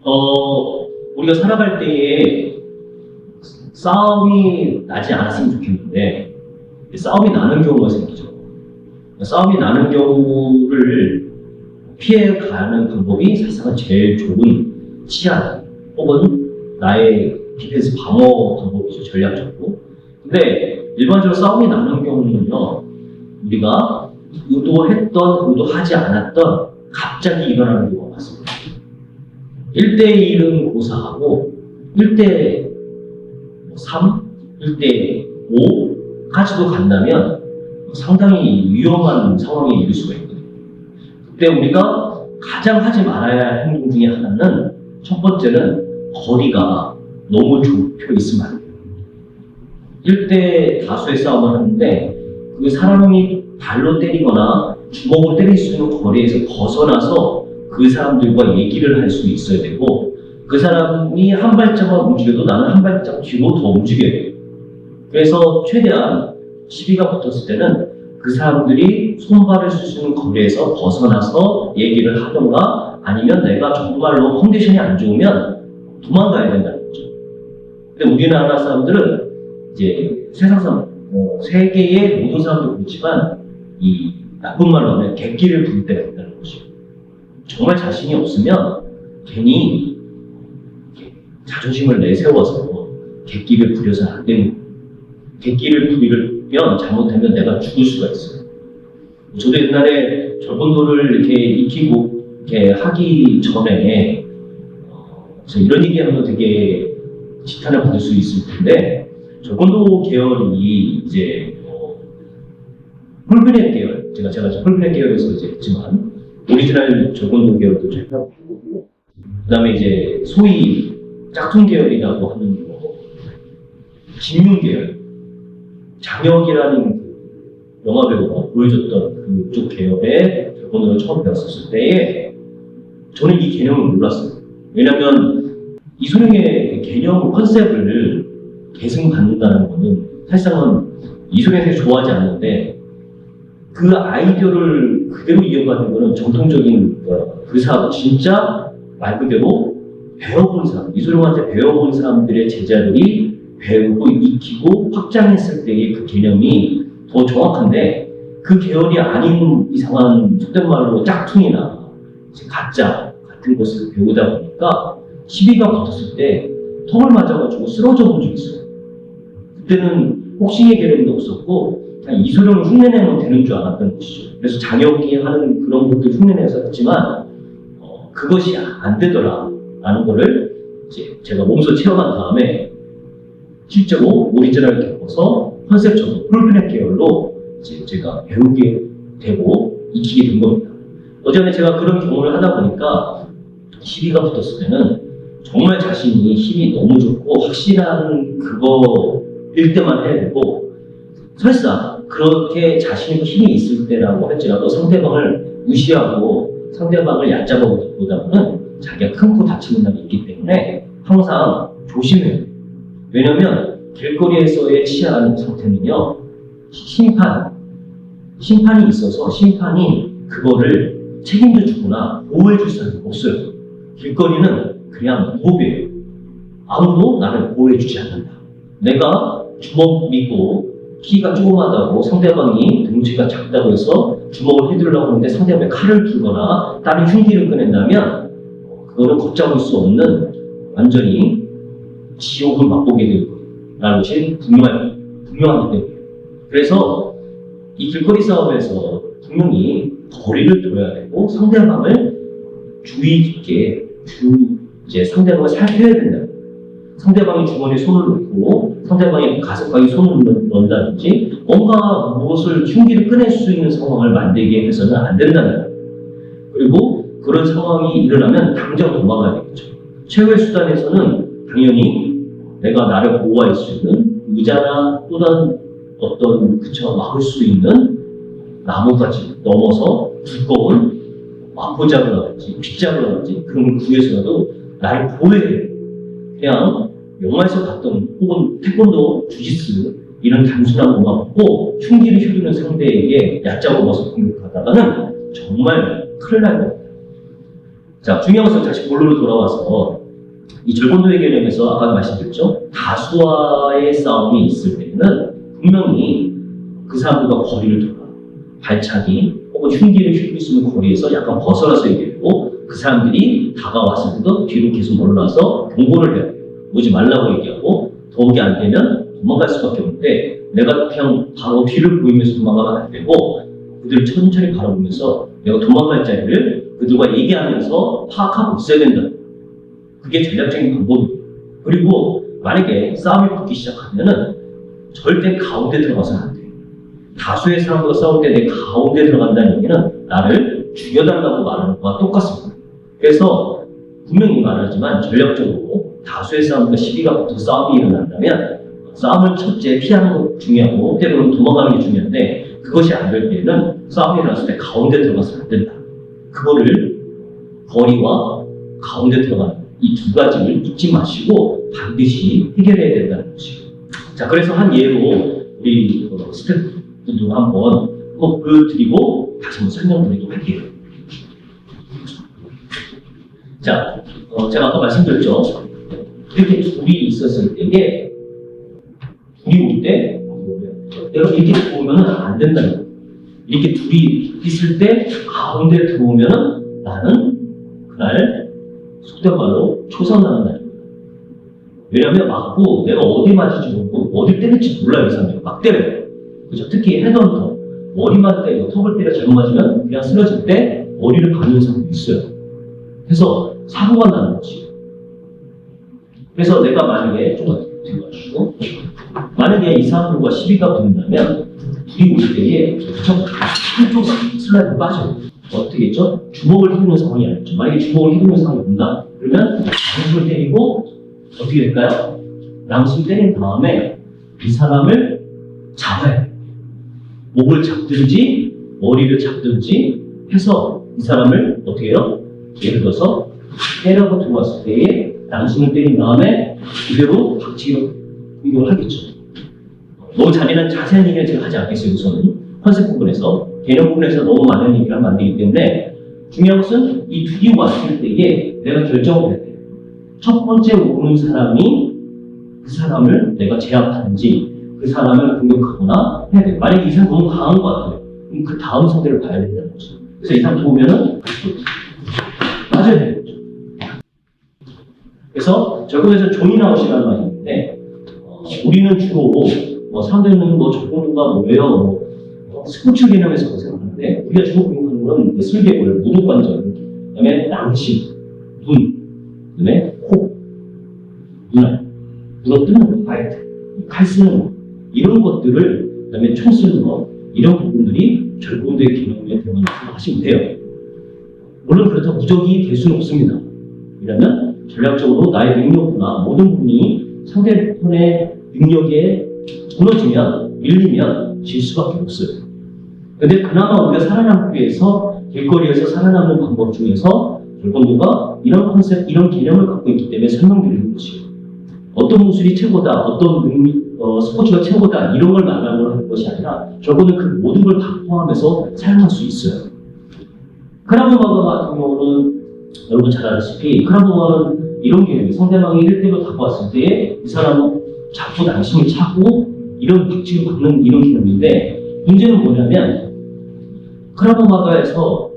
우리가 살아갈 때에 싸움이 나지 않았으면 좋겠는데 싸움이 나는 경우가 생기죠. 싸움이 나는 경우를 피해가는 방법이 사실상 제일 좋은 치안 혹은 나의 디펜스 방어 방법이죠. 전략적으로. 근데 일반적으로 싸움이 나는 경우는요, 우리가 의도했던, 의도하지 않았던 갑자기 일어나는 경우가 많습니다. 1대1은 고사하고 1대3, 1대5까지도 간다면 상당히 위험한 상황에 이를 수가 있거든요. 그때 우리가 가장 하지 말아야 할 행동 중에 하나는 첫 번째는 거리가 너무 좁혀 있으면 안 돼요. 1대 다수의 싸움을 하는데 그 사람이 발로 때리거나 주먹으로 때릴 수 있는 거리에서 벗어나서 그 사람들과 얘기를 할 수 있어야 되고, 그 사람이 한 발짝만 움직여도 나는 한 발짝 뒤로 더 움직여야 돼요. 그래서 최대한 시비가 붙었을 때는 그 사람들이 손발을 쓸 수 있는 거리에서 벗어나서 얘기를 하던가, 아니면 내가 정말로 컨디션이 안 좋으면 도망가야 된다는 거죠. 근데 우리나라 사람들은 이제 세상 사람, 세계의 모든 사람도 그렇지만 이 나쁜 말로 하면 객기를 부릴 때가 있다는 거죠. 정말 자신이 없으면 괜히 자존심을 내세워서 객기를 부려서는 안 되는 거예요. 객기를 부리면 잘못하면 내가 죽을 수가 있어요. 저도 옛날에 절권도를 이렇게 익히고 이렇게 하기 전에 이런 얘기하면 되게 지탄을 받을 수 있을 텐데, 절권도 계열이 이제 홀그넷 계열, 제가 홀그넷 계열에서 이제 했지만 오리지널 절권도 계열도 잘 하고, 그다음에 이제 소위 짝퉁 계열이라고 하는 김윤 계열, 장혁이라는 그 영화 배우가 보여줬던 그쪽 계열의 절권도를 처음 배웠었을 때에 저는 이 개념을 몰랐어요. 왜냐하면 이소룡의 개념 컨셉을 계승받는다는 것은 사실상은 이소룡이 되게 좋아하지 않는데, 그 아이디어를 그대로 이어가는 것은 정통적인 그 사람, 진짜 말 그대로 배워본 사람, 이소룡한테 배워본 사람들의 제자들이 배우고 익히고 확장했을 때의 그 개념이 더 정확한데, 그 계열이 아닌 이상한 속된 말로 짝퉁이나 가짜 같은 것을 배우다 보니까 시비가 붙었을 때 턱을 맞아가지고 쓰러져 본 적이 있어요. 그때는 혹시의 개념도 없었고 그냥 이소룡을 흉내내면 되는 줄 알았던 것이죠. 그래서 장혁이 하는 그런 것들 흉내내서 했지만 그것이 안 되더라 라는 거를 이제 제가 몸소 체험한 다음에 실제로 오리지널을 겪어서 컨셉적으로 홀그넷 계열로 이제 제가 배우게 되고 익히게 된 겁니다. 어제는 제가 그런 경험을 하다 보니까 시비가 붙었을 때는 정말 자신이 힘이 너무 좋고 확실한 그거일 때만 해야 되고, 설사 그렇게 자신이 힘이 있을 때라고 할지라도 상대방을 무시하고 상대방을 얕잡아 보다 보면 자기가 큰 코 다치는 날이 있기 때문에 항상 조심해야 돼요. 왜냐면 길거리에서의 치안 상태는요, 심판이 있어서 심판이 그거를 책임져 주거나 보호해 줄 사람이 없어요. 길거리는 그냥 무법이에요. 아무도 나를 보호해 주지 않는다. 내가 주먹 믿고 키가 조그마하다고 상대방이 등치가 작다고 해서 주먹을 휘두르려고 하는데 상대방이 칼을 들거나 다른 흉기를 꺼낸다면 그거는 걷잡을 수 없는 완전히 지옥을 맛보게 될 거라는 것이 분명하기 때문에. 그래서 이 길거리 싸움에서 분명히 거리를 둬야 되고 상대방을 주의 깊게 이제 상대방을 살펴야 된다. 상대방이 주머니에 손을 넣고 상대방이 가슴팍에 손을 넣는다든지 뭔가 무엇을 흉기를 꺼낼 수 있는 상황을 만들게 해서는 안 된다는 거예요. 그리고 그런 상황이 일어나면 당장 도망가야 되겠죠. 최후의 수단에서는 당연히 내가 나를 보호할 수 있는 의자나 또 다른 어떤 막을 수 있는 나무까지 넘어서 두꺼운 마포자루라든지 빗자루라든지 그런 걸 구해서라도 나를 보호해야 돼요. 그냥 영화에서 봤던 혹은 태권도, 주짓수 이런 단순한 것만 보고 흉기를 휘두르는 상대에게 얕잡아 먹어서 공격하다가는 정말 큰일 날 겁니다. 자, 중요한 것은 다시 본론으로 돌아와서 이 절권도의 개념에서 아까 말씀드렸죠. 다수와의 싸움이 있을 때는 분명히 그 사람들과 거리를 둬라. 발차기 혹은 흉기를 휘고 있으면 거리에서 약간 벗어나서 얘기하고 그 사람들이 다가왔을 때도 뒤로 계속 물러나서 경고를 해야 돼요. 오지 말라고 얘기하고 도움이 안 되면 도망갈 수밖에 없는데 내가 그냥 바로 뒤를 보이면서 도망가면 안 되고 그들을 천천히 바라보면서 내가 도망갈 자리를 그들과 얘기하면서 파악하고 있어야 된다. 그게 전략적인 방법이에요. 그리고 만약에 싸움이 붙기 시작하면은 절대 가운데 들어가서는 안 돼요. 다수의 사람과 싸울 때 내 가운데 들어간다는 얘기는 나를 죽여달라고 말하는 거와 똑같습니다. 그래서 분명히 말하지만 전략적으로 다수의 싸움과 시비가 붙어 싸움이 일어난다면 싸움을 첫째 피하는 것 중요하고 때로는 도망가는 게 중요한데 그것이 안 될 때는 싸움이 일어났을 때 가운데 들어가서는 안 된다. 그거를 거리와 가운데 들어가는 이 두 가지를 잊지 마시고 반드시 해결해야 된다는 것이죠. 자, 그래서 한 예로 우리 스태프분도 한번 보여드리고 다시 한번 설명드리도록 할게요. 자, 제가 아까 말씀드렸죠. 이렇게 둘이 있었을 때에 둘이 올 때 여러분 이렇게 들어오면 안 된다는 거예요. 이렇게 둘이 있을 때 가운데 들어오면 나는 그날 속된 말로 초상당한다는 거예요. 왜냐하면 맞고 내가 어디 맞을지 모르고 어디 때릴지 몰라요. 이 사람들이 막 때려요. 그죠? 특히 헤드헌터 머리만 때리고 턱을 때려 잘못 맞으면 그냥 쓰러질 때 머리를 박는 사람도 있어요. 그래서 사고가 나는 거지. 그래서 내가 만약에 좀 들어가시고 만약에 이 사람들과 시비가 붙는다면 둘이 올 때에 한쪽 슬라이드 빠져요. 어떻게 했죠? 주먹을 휘두르는 상황이 아니죠. 만약에 주먹을 휘두르는 상황이 온다? 그러면 낭심을 때리고 어떻게 될까요? 낭심 때린 다음에 이 사람을 잡아야 돼요. 목을 잡든지 머리를 잡든지 해서 이 사람을 어떻게 해요? 예를 들어서 때려고 들어왔을 때에 낭심을 때린 다음에 그대로 박치기로 이걸 하겠죠. 너무 잔인한 자세한 얘기는 제가 하지 않겠어요. 우선은 컨셉 부분에서 개념 부분에서 너무 많은 얘기를 하면 안 되기 때문에 중요한 것은 이 둘이 왔을 때에 내가 결정을 해야 돼요. 첫 번째 오는 사람이 그 사람을 내가 제압하는지 그 사람을 공격하거나 해야 돼요. 만약에 이 사람 너무 강한 것 같아요. 그럼 그 다음 상대를 봐야 된다는 거죠. 그래서 이 사람 들어오면은 맞아야 되는 거죠. 그래서 절권에서 종이 나오시라는 말이 있는데 우리는 주로 사람들은 절권도가 뭐예요? 스포츠 개념에서 생각하는데 우리가 주로 공부하는 건 슬개골, 무릎관절, 그 다음에 낭심, 눈, 그 다음에 코, 눈알, 물어뜯는 거, 칼 쓰는 거 이런 것들을 그 다음에 총 쓰는 거 이런 부분들이 절권도의 개념에 들어간다고 하시면 돼요. 물론 그렇다고 무적이 될 수는 없습니다. 왜냐하면 전략적으로 나의 능력이나 모든 부분이 상대편의 능력에 무너지면 밀리면 질 수밖에 없어요. 근데 그나마 우리가 살아남기 위해서 길거리에서 살아남는 방법 중에서 절권도가 이런 컨셉, 이런 개념을 갖고 있기 때문에 설명드리는 것이에요. 어떤 무술이 최고다, 어떤 스포츠가 최고다 이런 걸 말하는 하는 것이 아니라 절권은 그 모든 걸 다 포함해서 사용할 수 있어요. 크라브마가 같은 경우는 여러분 잘 아시다시피 크라브마는 이런 개념이 상대방이 1대로 다가왔을 때 이 사람은 자꾸 낭심을 차고 이런 박치를 받는 이런 개념인데 문제는 뭐냐면 크라브마가에서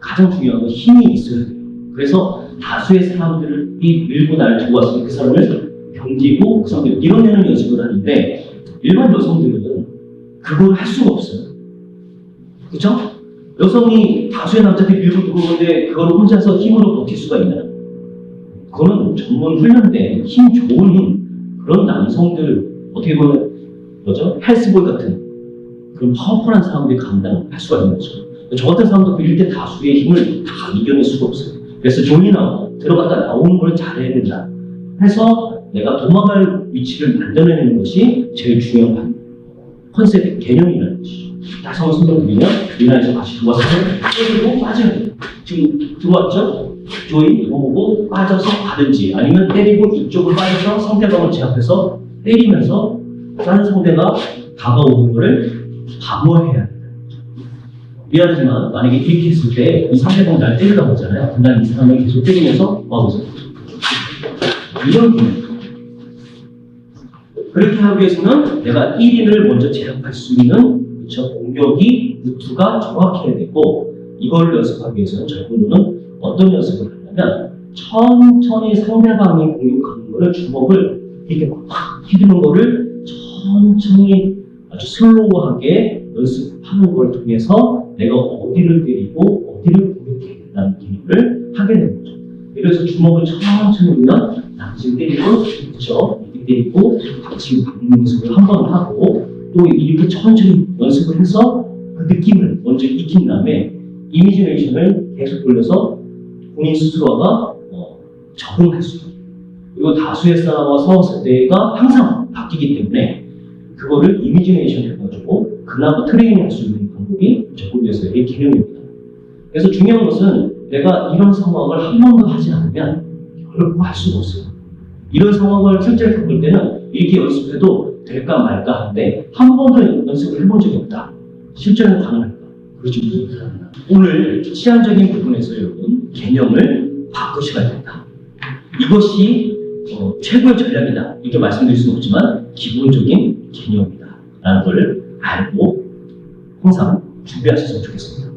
가장 중요한 건 힘이 있어야 돼요. 그래서 다수의 사람들이 밀고 나를 들고 왔을 때 그 사람을 견디고 그 사람을 밀어내는 연습을 하는데 일반 여성들은 그걸 할 수가 없어요. 그렇죠? 여성이 다수의 남자들이 밀고 들어오는데 그걸 혼자서 힘으로 버틸 수가 있나요? 그거는 전문 훈련된 힘 좋은 그런 남성들 어떻게 보면 뭐죠? 헬스볼 같은 그런 파워풀한 사람들이 감당할 수가 있는 거죠. 저 같은 사람도 그 일대 다수의 힘을 다 이겨낼 수가 없어요. 그래서 존이나 들어갔다 나오는 걸 잘해야 된다. 해서 내가 도망갈 위치를 만들어내는 것이 제일 중요한 컨셉의 개념이라는 것이죠. 다시 한번 설명드리면 우리나라에서 다시 들어와서 때리고 빠져야 돼요. 지금 들어왔죠? 조이 들어오고 빠져서 가든지 아니면 때리고 이쪽을 빠져서 상대방을 제압해서 때리면서 다른 상대가 다가오는 것을 방어해야 돼요. 미안하지만 만약에 이렇게 했을 때 이 상대방 날 때리라고 하잖아요. 그럼 난 이 사람을 계속 때리면서 뭐하고 있어? 이런 기능. 그렇게 하기 위해서는 내가 1인을 먼저 제압할 수 있는 그쵸? 공격이 루트가 정확해야 되고 이걸 연습하기 위해서는 절군도는 어떤 연습을 하냐면 천천히 상대방이 공격하는 거를 주먹을 이렇게 막 휘두르는 거를 천천히 아주 슬로우하게 연습하는 걸 통해서 내가 어디를 때리고 어디를 공격해야겠다는 기능을 하게 되는 거죠. 그래서 주먹을 천천히 오면 지금 때리고 그렇죠? 이렇게 때리고 지금 박는 연습을 한 번 하고 또 이렇게 천천히 연습을 해서 그 느낌을 먼저 익힌 다음에 이미지네이션을 계속 돌려서 본인 스스로가 적응할 수 있고 그리고 다수의 사람과 싸웠을 때가 항상 바뀌기 때문에 그거를 이미지네이션 해가지고 그나마 트레이닝할 수 있는 방법이 적군에서의 개념입니다. 그래서 중요한 것은 내가 이런 상황을 한 번도 하지 않으면 결코 할 수가 없어요. 이런 상황을 실제로 겪을 때는 이렇게 연습해도 될까 말까 하는데 한 번도 연습을 해본 적이 없다. 실제로는 가능할까? 그렇지 못합니다. 오늘 치안적인 부분에서 여러분 개념을 바꾸셔야 된다. 이것이 최고의 전략이다. 이렇게 말씀드릴 수는 없지만 기본적인 개념이다. 라는 걸 알고 항상 준비하셨으면 좋겠습니다.